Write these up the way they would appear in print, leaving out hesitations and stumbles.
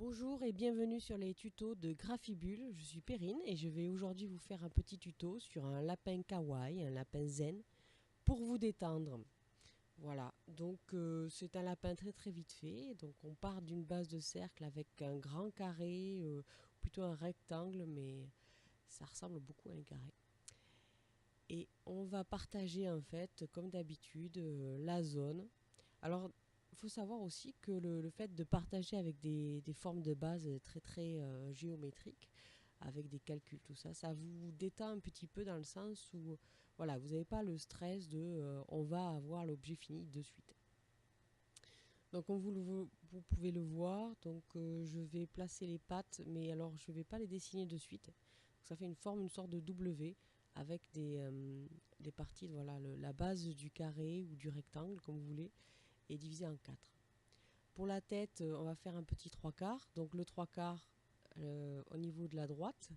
Bonjour et bienvenue sur les tutos de Graphibule. Je suis Perrine et je vais aujourd'hui vous faire un petit tuto sur un lapin kawaii, un lapin zen, pour vous détendre. Voilà, donc c'est un lapin très vite fait. Donc on part d'une base de cercle avec un grand carré, plutôt un rectangle, mais ça ressemble beaucoup à un carré. Et on va partager en fait, comme d'habitude, la zone. Alors, il faut savoir aussi que le fait de partager avec des formes de base très géométriques, avec des calculs, tout ça, ça vous détend un petit peu dans le sens où voilà, vous n'avez pas le stress de on va avoir l'objet fini de suite. Donc comme vous pouvez le voir, donc je vais placer les pattes, mais alors je ne vais pas les dessiner de suite. Donc, ça fait une sorte de W avec des parties, voilà, la base du carré ou du rectangle, comme vous voulez, est divisée en 4. Pour la tête, on va faire un petit 3/4. Donc le 3/4 au niveau de la droite,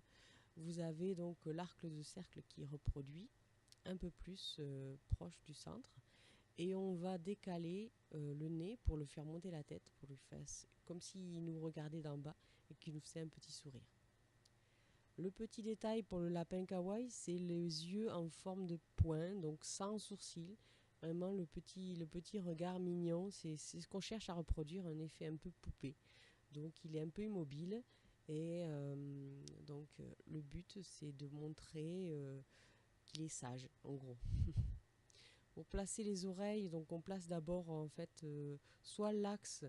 vous avez donc l'arc de cercle qui est reproduit un peu plus proche du centre. Et on va décaler le nez pour le faire monter la tête, pour lui faire comme s'il nous regardait d'en bas et qu'il nous faisait un petit sourire. Le petit détail pour le lapin kawaii, c'est les yeux en forme de poing, donc sans sourcils. Vraiment le petit regard mignon, c'est ce qu'on cherche à reproduire, un effet un peu poupée. Donc il est un peu immobile et le but c'est de montrer qu'il est sage en gros. Pour placer les oreilles, donc on place d'abord en fait soit l'axe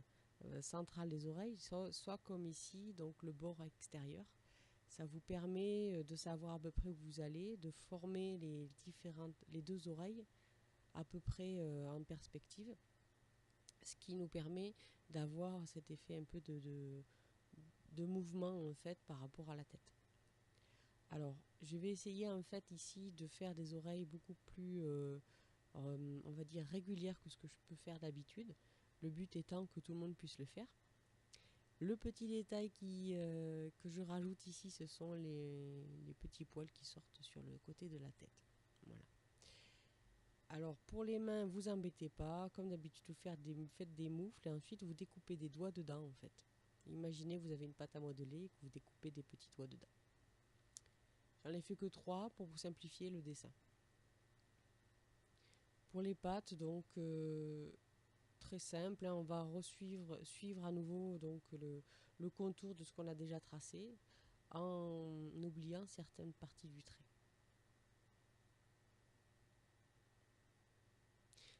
central des oreilles, soit comme ici, donc le bord extérieur. Ça vous permet de savoir à peu près où vous allez, de former les deux oreilles à peu près en perspective, ce qui nous permet d'avoir cet effet un peu de mouvement en fait par rapport à la tête. Alors, je vais essayer en fait ici de faire des oreilles beaucoup plus, on va dire, régulières que ce que je peux faire d'habitude. Le but étant que tout le monde puisse le faire. Le petit détail que je rajoute ici, ce sont les petits poils qui sortent sur le côté de la tête. Voilà. Alors pour les mains, vous embêtez pas. Comme d'habitude, vous faites des moufles et ensuite vous découpez des doigts dedans en fait. Imaginez vous avez une pâte à modeler et que vous découpez des petits doigts dedans. J'en ai fait que 3 pour vous simplifier le dessin. Pour les pattes, donc très simple, hein, on va suivre à nouveau donc le contour de ce qu'on a déjà tracé en oubliant certaines parties du trait.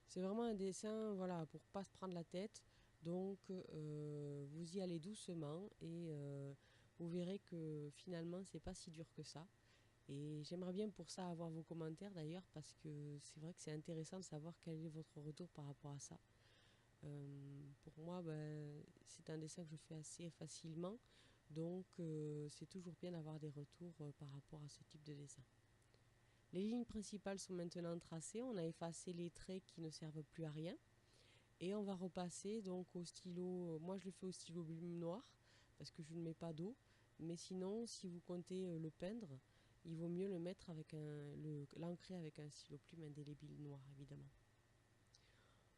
C'est vraiment un dessin, voilà, pour pas se prendre la tête. Donc vous y allez doucement et vous verrez que finalement c'est pas si dur que ça. Et j'aimerais bien pour ça avoir vos commentaires d'ailleurs parce que c'est vrai que c'est intéressant de savoir quel est votre retour par rapport à ça. Pour moi, c'est un dessin que je fais assez facilement, donc c'est toujours bien d'avoir des retours par rapport à ce type de dessin. Les lignes principales sont maintenant tracées, on a effacé les traits qui ne servent plus à rien. Et on va repasser donc au stylo, moi je le fais au stylo plume noir parce que je ne mets pas d'eau. Mais sinon, si vous comptez le peindre, il vaut mieux le mettre avec l'ancrer avec un stylo plume indélébile noir évidemment.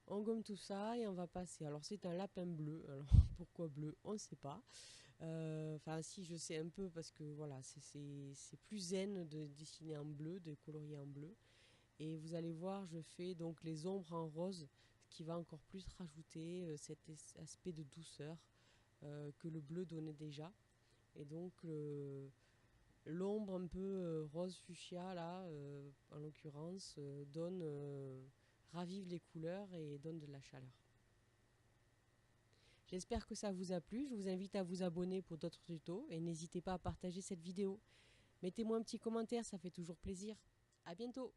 On gomme tout ça et on va passer. Alors c'est un lapin bleu. Alors pourquoi bleu? On ne sait pas. Enfin si je sais un peu parce que voilà, c'est plus zen de dessiner en bleu, de colorier en bleu. Et vous allez voir, je fais donc les ombres en rose, ce qui va encore plus rajouter cet aspect de douceur que le bleu donnait déjà. Et donc l'ombre un peu rose fuchsia là, en l'occurrence, ravive les couleurs et donne de la chaleur. J'espère que ça vous a plu, je vous invite à vous abonner pour d'autres tutos et n'hésitez pas à partager cette vidéo. Mettez-moi un petit commentaire, ça fait toujours plaisir. À bientôt!